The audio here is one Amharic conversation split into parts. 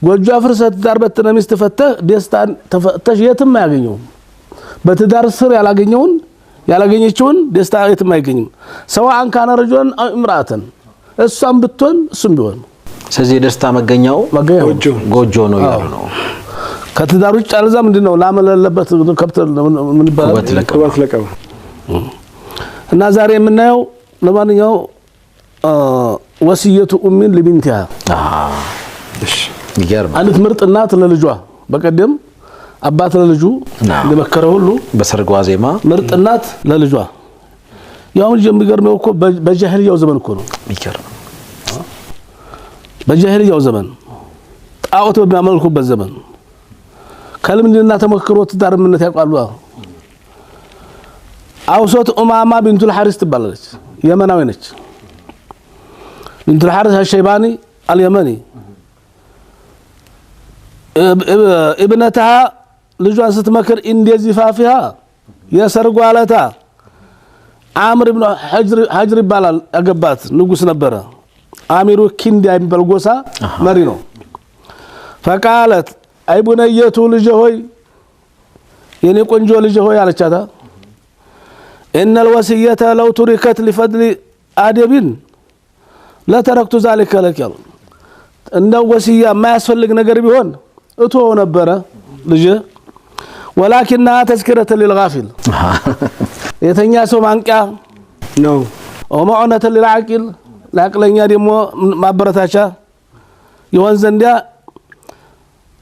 ጎጆ አፍርሰህ ትዳር በትነ ሚስት ፈተህ ደስታን ተፈተሽ የትም አያገኘው በትዳር ስር ያላገኘችውን ደስታ የትም አይገኝም ሰዋን ካነ ረጁላን እምራአተን እሷም ብትሆን እሱም ቢሆን ስለዚህ ደስታ መገኛው ጎጆ ነው ይላል ነው ከትዳር ውጭ አልዛ ምንድነው ላመለለበት ከብት ምን ይባላል ከባት ለቀው እና ዛሬ የምናየው ለማንኛው ወሲየቱ ኡሚን ለቢንቲሃ እሺ ይገርም አንተ ምርጥ እናት ለልጇ በቀደም አባት ለልጁ ለመከረው ሁሉ በሰርጓ ዜማ ምርጥ እናት ለልጇ ያው የሚገርመው እኮ በጃሂልያው ዘመን እኮ ነው ይገርም በጃሂልያው ዘመን ጣዖት በሚያመልኩበት ዘመን ከልምድና ተመክሮ ትዳር ምንነት ያቋሉ አውሶት ኡማማ ቢንቱ الحارث ትባላለች የመናዊ ነች ቢንቱ الحارث الشيباني اليمني ابنتها ልጇን ስትመክር እንደዚፋፊሃ የሰርጓለታ አምር ኢብኑ ሐጅር ይባላል ያገባት ንጉስ ነበረ አሚሩ ኪንዲያ የሚባል ጎሳ መሪ ነው فقالت አይ ቡነየቱ ልጅ ሆይ የኔ ቆንጆ ልጅ ሆይ አለቻታ ان الوصيه لو تركت لفضل ادب لا تركت ذلك لك እንደው ወሲያ የማያስፈልግ ነገር ቢሆን እቶው ነበረ ልጅ ولكنها تذكرة للغافل የተኛ ሰው ማንቂያ ነው ومعونة للعاقل ለአቅለኛ ደግሞ ማበረታቻ ይሆን ዘንድ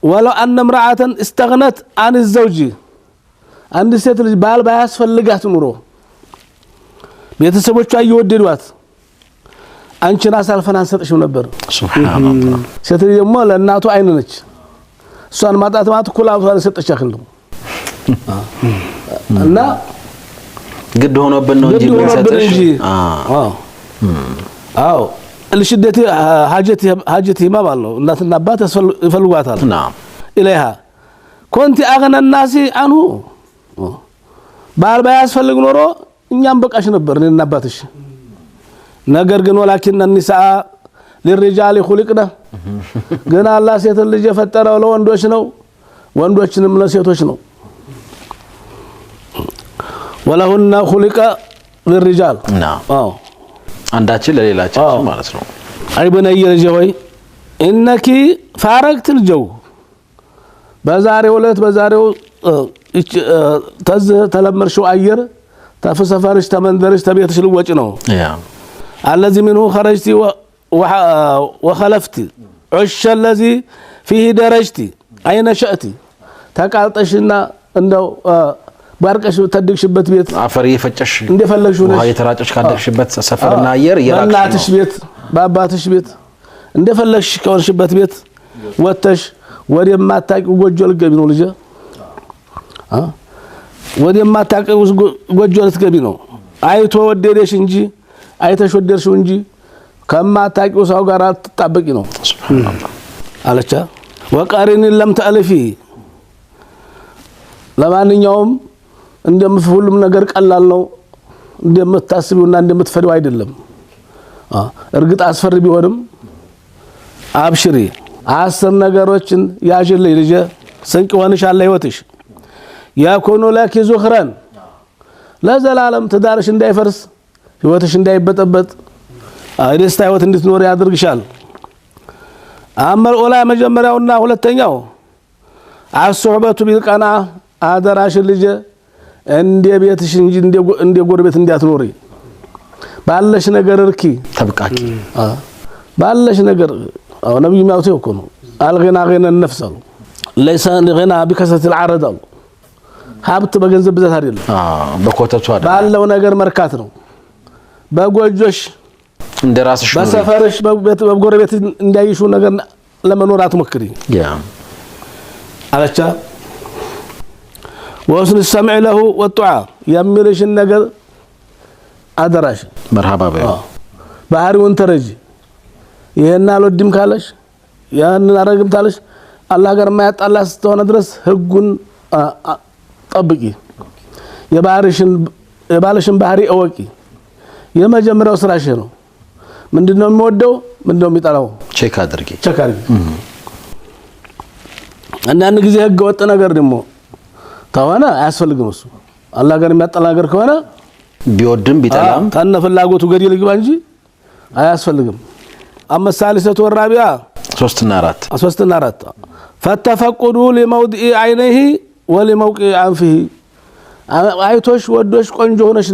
ولو ان امراه استغنت عن الزوج አንድ ሴት ልጅ ባል ባያስፈልጋት ኑሮ ቤተሰቦቿ እየወደዷት አንቺን አሳልፈን አንሰጥሽም ነበር ሱብሃንአላህ ሴት ልጅ ደግሞ ለእናቱ አይን ነች እሷን ማጣት ማለት ኩላቷን ሰጠች ያክል ነው እና ግድ ሆኖብን ነው እንጂ ምንሰጥሽ አዎ ለሽደት حاجتي ما ባለው እናትና አባት ይፈልጓታል نعم ኢለይሃ ኮንቲ አገነ الناس عنه ባል ባያስፈልግ ኖሮ እኛም በቃሽ ነበር እኔና አባትሽ ነገር ግን ወላኪን النساء للرجال خلقنا ግን አላህ ሴት ልጅ የፈጠረው ለወንዶች ነው ወንዶችንም ለሴቶች ነው ወለሁና خلق للرجال نعم አንዳችን ለሌላችን ማለት ነው አይ በነየ ልጅ ሆይ انك فارقت الجو በዛሬው ዕለት በዛሬው ተለመርሽው አየር ተፈሰፈርሽ ተመንደርሽ ተቤትሽ ልወጭ ነው ያ الذي منه خرجتي وخلفتي عش الذي فيه درجتي اين شئتي ተቃልጠሽና እንደው ባርቀሽ ተድግሽበት ቤት አፈር ይፈጨሽ እንደፈለግሽ ሆነሽ የተራጨሽ ካደግሽበት ሰፈርና አየር የራቅሽ እናትሽ ቤት ባባትሽ ቤት እንደፈለግሽ ከወርሽበት ቤት ወተሽ ወደማታቂው ጎጆ ልትገቢ ነው ልጅ ወደማታቂው ጎጆ ልትገቢ ነው አይቶ ወደደሽ እንጂ አይተሽ ወደርሽው እንጂ ከማታቂው ሰው ጋር አትጣበቂ ነው ሱብሃንአላህ አለቻ ወቀሪን ለም ተአልፊ ለማንኛውም እንደምትሁሉም ነገር ቀላል ነው እንደምታስቢውና እንደምትፈሪው አይደለም እርግጥ አስፈሪ ቢሆንም አብሽሪ 10 ነገሮችን ያጅልኝ ልጅ ስንቅ ሆነሻል ህይወትሽ ያኮኑ ለኪ ዙኽራን ለዘላለም ትዳርሽ እንዳይፈርስ ህይወትሽ እንዳይበጠበጥ ደስታ ህይወት እንድትኖር ያድርግሻል አመል ኦላ መጀመሪያውና ሁለተኛው አስሱህበቱ ቢልቀና አደራሽ ልጅ እንደ ቤትሽ እንጂ እንደ ጎረቤት እንዲያትኖሪ ባለሽ ነገር እርኪ ተብቃቂ ባለሽ ነገር ነብዩ ማውቴ እኮ ነው አልገና ገና النفس ليس غنى بكثرة العرض ሀብት በገንዘብ ብዛት አይደለም በኮተቱ አይደለም ባለው ነገር መርካት ነው በጎጆሽ እንደራስሽ ነው በሰፈርሽ በጎረቤት እንዳይሹ ነገር ለመኖር አትሞክሪ ያ አለቻ ወስን السمع له والطاعه يملش النجر አደራሽ መርሃባ በይ ባህሪውን ተረጂ ይሄን አልወድም ካለሽ ያን አረግም ታለሽ አላህ ጋር ማያጣላ ስተሆነ ድረስ ህጉን ጠብቂ የባልሽን ባህሪ እወቂ የመጀመሪያው ስራሽ ነው ምንድነው የሚወደው ምንድነው የሚጠላው ቼክ አድርጊ አንዳንድ ጊዜ ህገ ወጥ ነገር ደግሞ ታዋና አያስፈልግም እሱ አላህ ጋር የሚያጣላ ነገር ከሆነ ቢወድም ቢጠላም ካነ ፍላጎቱ ገደል ይግባ እንጂ አያስፈልግም አመሳሊሰቱ ወራቢያ 3 እና 4 فتفقدوا لموضع عينه ولموقع انفه አይቶሽ ወዶሽ ቆንጆ ሆነሽ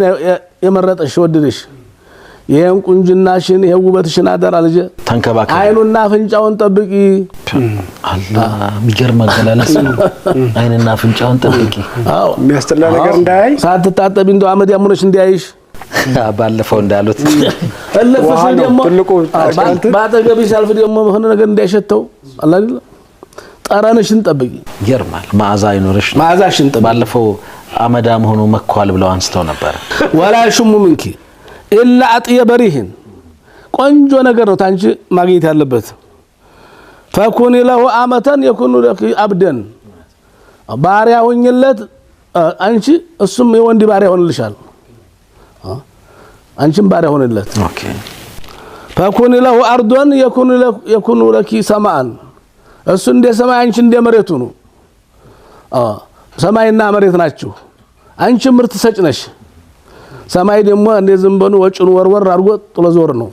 የመረጠሽ ወደደሽ ይሄን ቁንጅናሽን ይሄ ውበትሽን አደራ ልጅ ተንከባከቢ አይኑና ፍንጫውን ጠብቂ አላህ የሚገርም አገላለጽ አይኑና ፍንጫውን ጠብቂ አዎ የሚያስተላ ነገር እንዳይ ሳትታጠቢ እንደው አመድ ያሙነሽ እንዲያይሽ ባለፈው እንዳሉት እልፍሽ ደግሞ ባጠገቢ ሳልፍ ደግሞ ሆነ ነገር እንዳይሸተው አላህ ጠራነሽን ጠብቂ ይገርማል ማዓዛ አይኖርሽ ማዓዛሽን ጠብቂ ባለፈው አመዳም ሆኖ መኳል ብለው አንስተው ነበር ወላ ሽሙ ምንኪ ኢላ አጥየ በሪህን ቆንጆ ነገር ነው ታንቺ ማግኘት ያለበት ፈኩኒ ለሁ አመተን የኩኑ ለኪ አብደን ባሪያ ሆኝለት አንቺ እሱም የወንድ ባሪያ ሆንልሻል አንቺም ባሪያ ሆንለት ኦኬ ፈኩኒ ለሁ አርዶን የኩኑ ለኪ ሰማአን እሱ እንደ ሰማይ አንቺ እንደ መሬቱ ነው ሰማይና መሬት ናችሁ አንቺ ምርት ሰጭ ነሽ ሰማይ ደግሞ እንደ ዝምበኑ ወጭኑ ወርወር አድርጎ ጥሎ ዞር ነው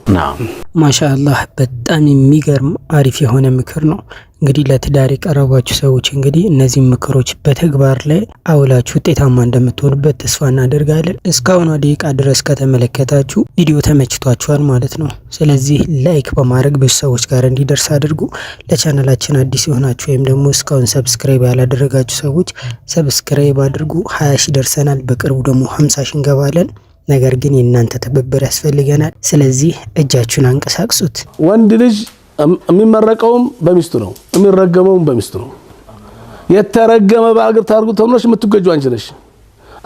ማሻአላህ በጣም የሚገርም አሪፍ የሆነ ምክር ነው እንግዲህ ለትዳር የቀረባችሁ ሰዎች እንግዲህ እነዚህ ምክሮች በተግባር ላይ አውላችሁ ውጤታማ እንደምትሆኑበት ተስፋ እናደርጋለን እስካሁን ደቂቃ ድረስ ከተመለከታችሁ ቪዲዮ ተመችቷችኋል ማለት ነው ስለዚህ ላይክ በማድረግ ብዙ ሰዎች ጋር እንዲደርስ አድርጉ ለቻናላችን አዲስ የሆናችሁ ወይም ደግሞ እስካሁን ሰብስክራይብ ያላደረጋችሁ ሰዎች ሰብስክራይብ አድርጉ 20 ሺህ ደርሰናል በቅርቡ ደግሞ 50 ሺህ እንገባለን ነገር ግን የእናንተ ትብብር ያስፈልገናል ስለዚህ እጃችሁን አንቀሳቅሱት ወንድ ልጅ የሚመረቀውም በሚስቱ ነው የሚረገመውም በሚስቱ ነው የተረገመ ባግር ታርጉ ተምኖሽ የምትገጁ አንቺ ነሽ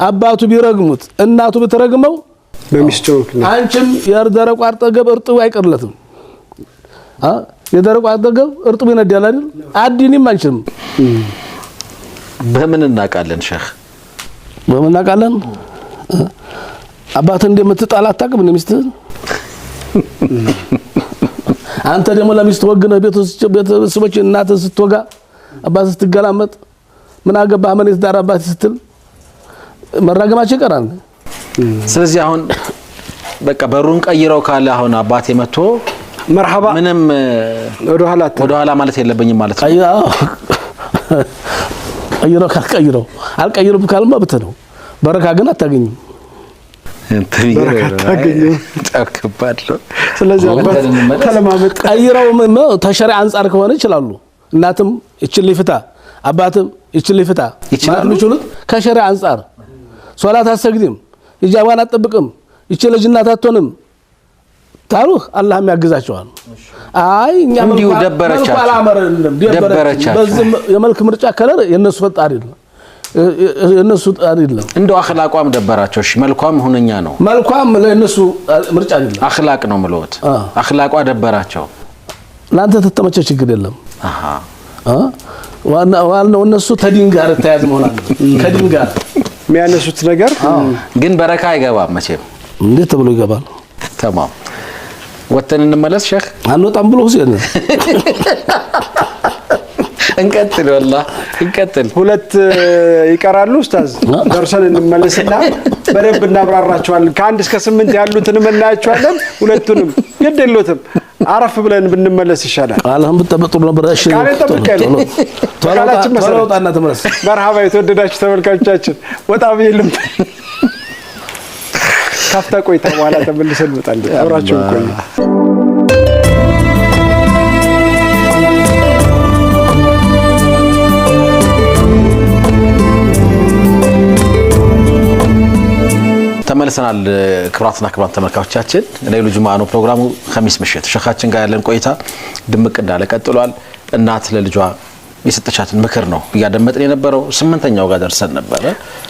አባቱ ቢረግሙት እናቱ ብትረግመው በሚስቱ አንቺም የደረቁ አርጠገብ እርጥቡ አይቀርለትም የደረቁ አርጠገብ እርጥቡ ይነዳል አይደል አዲኒም አንቺም በምን እናቃለን ሼህ በምን እናቃለን አባት እንደምትጣላ አታውቅም እንደሚስትህ አንተ ደግሞ ለሚስት ወግነ ቤተሰቦች እናት ስትወጋ አባት ስትገላመጥ ምን አገባህ ማንስ ዳር አባት ስትል መራገማቸው ይቀራል ስለዚህ አሁን በቃ በሩን ቀይረው ካለ አሁን አባቴ መጥቶ መርሐባ ምንም ወደ ኋላ ማለት የለብኝም ማለት ነው ቀይረው አልቀይሩም ካልማ በተነው በረካ ግን አታገኝም ተከባድለው ስለዚህ ተለማመጥ ቀይረው ተሸሪዓ አንፃር ከሆነ ይችላሉ እናትም ይችል ይፍታ አባትም ይችል ይፍታ ይችላሉ ከሸሪዓ አንፃር ሶላት አሰግድም ኢጃባን አጥብቅም ይችል ልጅናት አትሆንም ታሩህ አላህ የሚያግዛቸዋል አይ እኛ እንዲሁ ደበረቻቸው በዚህ የመልክ ምርጫ ከለር የነሱ ፈጣ አይደለም የነሱ አይደለም እንደው አኽላቋም ደበራቸው እሺ መልኳም ሁነኛ ነው መልኳም ለነሱ ምርጫ አይደለም አኽላቅ ነው ማለት አኽላቋ ደበራቸው ላንተ ተተመቸ ችግር የለም ዋናው እነሱ ተዲን ጋር ተያዝ መሆናል ከዲን ጋር የሚያነሱት ነገር ግን በረካ አይገባም መቼም እንዴት ተብሎ ይገባል ተማም ወተን እንመለስ ሼህ አንወጣም ብሎ ሁሴን እንቀጥል والله እንቀጥል ሁለት ይቀራሉ ኡስታዝ ደርሰን እንመለስና በደንብ እናብራራቸዋለን ከ1 እስከ 8 ያሉትን እናያቸዋለን ሁለቱንም ግድ የለውም አረፍ ብለን ብንመለስ ይሻላል አላህም በተበጥሩ ነበር እሺ ተቃላችን ተለውጣና ተመለስ መርሐባ የተወደዳችሁ ተመልካቾቻችን ወጣ ብየልም ካፍታ ቆይታ በኋላ ተመልሰን እንመጣለን አብራችሁ ቆዩ ተመልሰናል ክብራትና ክብራን ተመልካቾቻችን ለይሉ ጁማዓ ነው ፕሮግራሙ ኸሚስ ምሽት ሸኻችን ጋር ያለን ቆይታ ድምቅ እንዳለ ቀጥሏል እናት ለልጇ የሰጠቻትን ምክር ነው ያደመጥን የነበረው 8ኛው ጋር ደርሰን ነበር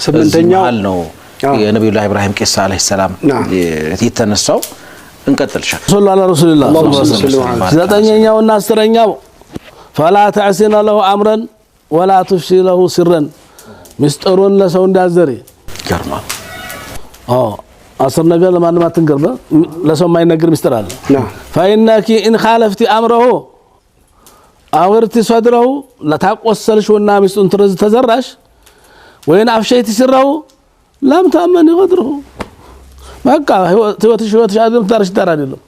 8ኛው ነው የነብዩላህ ኢብራሂም ቂሳ አለይሂ ሰላም የተነሳው እንቀጥል ሸኽ ሰለላሁ ዐለይሂ ወሰለም 9ኛውና 10ኛው فلا تعسنا له امرا ولا تفشي له سرا مسطرون ለሰው እንዳዘሪ ገርማ አስር ነገር ለማንም አትንገርበ ለሰው ማይነገር ሚስጥር አለ فإنك إن خالفت أمره አውርቲ ሰድረው ለታቆሰልሽውና ሚስቱን ትርዝ ተዘራሽ ወይን አፍሸይቲ ሲራው ለም ታመን ይወድሩ በቃ ህይወትሽ አድም ታርሽ አይደለም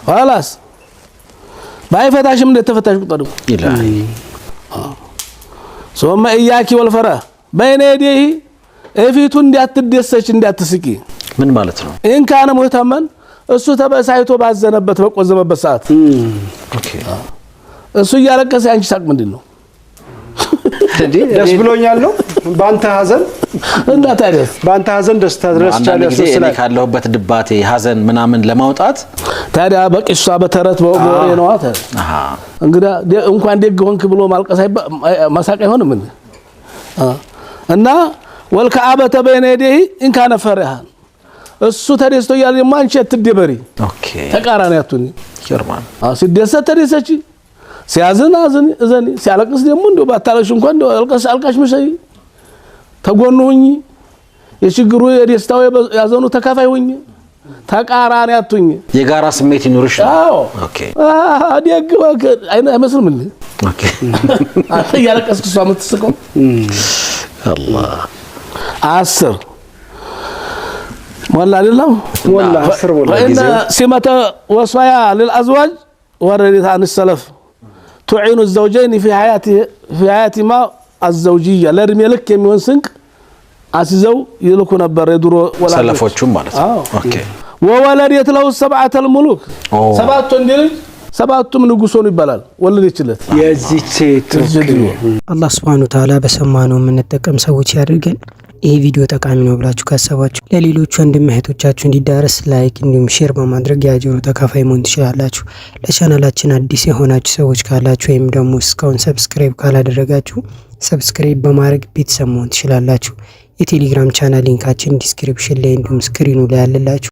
خلاص ባይፈታሽም እንደተፈታሽ ቁጠሩ ይላል ثم اياك والفرح بين يديه እፊቱ እንዲያትደሰች እንዲያትስቂ ምን ማለት ነው እንካነ ሙህተመን እሱ ተበሳይቶ ባዘነበት በቆዘመበት ሰዓት ኦኬ እሱ ያለቀሰ አንቺ ሳቅ ምንድነው ደስ ብሎኛል ነው ባንተ ሐዘን እና ታዲያስ ባንተ ሐዘን ደስታ ድረስ ቻለስ ስለዚህ ካለሁበት ድባቴ ሐዘን ምናምን ለማውጣት ታዲያ በቂሷ በተረት በወሬ ነው አታ እንግዳ እንኳን ደግ ሆንክ ብሎ ማልቀስ ማሳቅ አይሆንም እንዴ እና ወልከአበተ በይነ የደህ እንካነ ፈሪሃን እሱ ተደስቶ ያለ ማንቺ አትደበሪ ኦኬ ተቃራኒያቱን ይርማን ሲደሰት ተደሰች ሲያዝን አዝን እዘኒ ሲያለቅስ ደግሞ እንደው ባታለሽ እንኳን እንደው አልቃሽ መሰይ ተጎኑ ሁኚ የችግሩ የደስታው ያዘኑ ተካፋይ ሁኚ ተቃራኒያቱኝ የጋራ ስሜት ይኑርሽ አዎ ኦኬ አዲያግ አይመስልም እንዴ ኦኬ አንተ ያለቀስክ እሷ የምትስቀው አላህ 10 والله لله والله 10 والله فإن سمة وصايا للأزواج وردت عن السلف تعين الزوجين في حياتهما الزوجية لرمي لك يمون سنك عسيزو يلكو نبر يدرو ولا سلفوچم ማለት ኦኬ وولدت له 7 الملوك 7 እንዲልጅ 7ቱም ንጉሶን ይባላል ወለደችለት የዚች ሴት አላህ Subhanahu Wa Ta'ala በሰማነው የምንጠቀም ሰዎች ያድርገን። ይሄ ቪዲዮ ጠቃሚ ነው ብላችሁ ካሰባችሁ ለሌሎች ወንድም እህቶቻችሁ እንዲዳረስ ላይክ እንዲሁም ሼር በማድረግ ያጅሩ ተካፋይ መሆን ትችላላችሁ። ለቻናላችን አዲስ የሆናችሁ ሰዎች ካላችሁ ወይም ደግሞ እስካሁን ሰብስክራይብ ካላደረጋችሁ ሰብስክራይብ በማድረግ ቤተሰብ መሆን ትችላላችሁ። የቴሌግራም ቻናል ሊንካችን ዲስክሪፕሽን ላይ እንዲሁም ስክሪኑ ላይ አለላችሁ።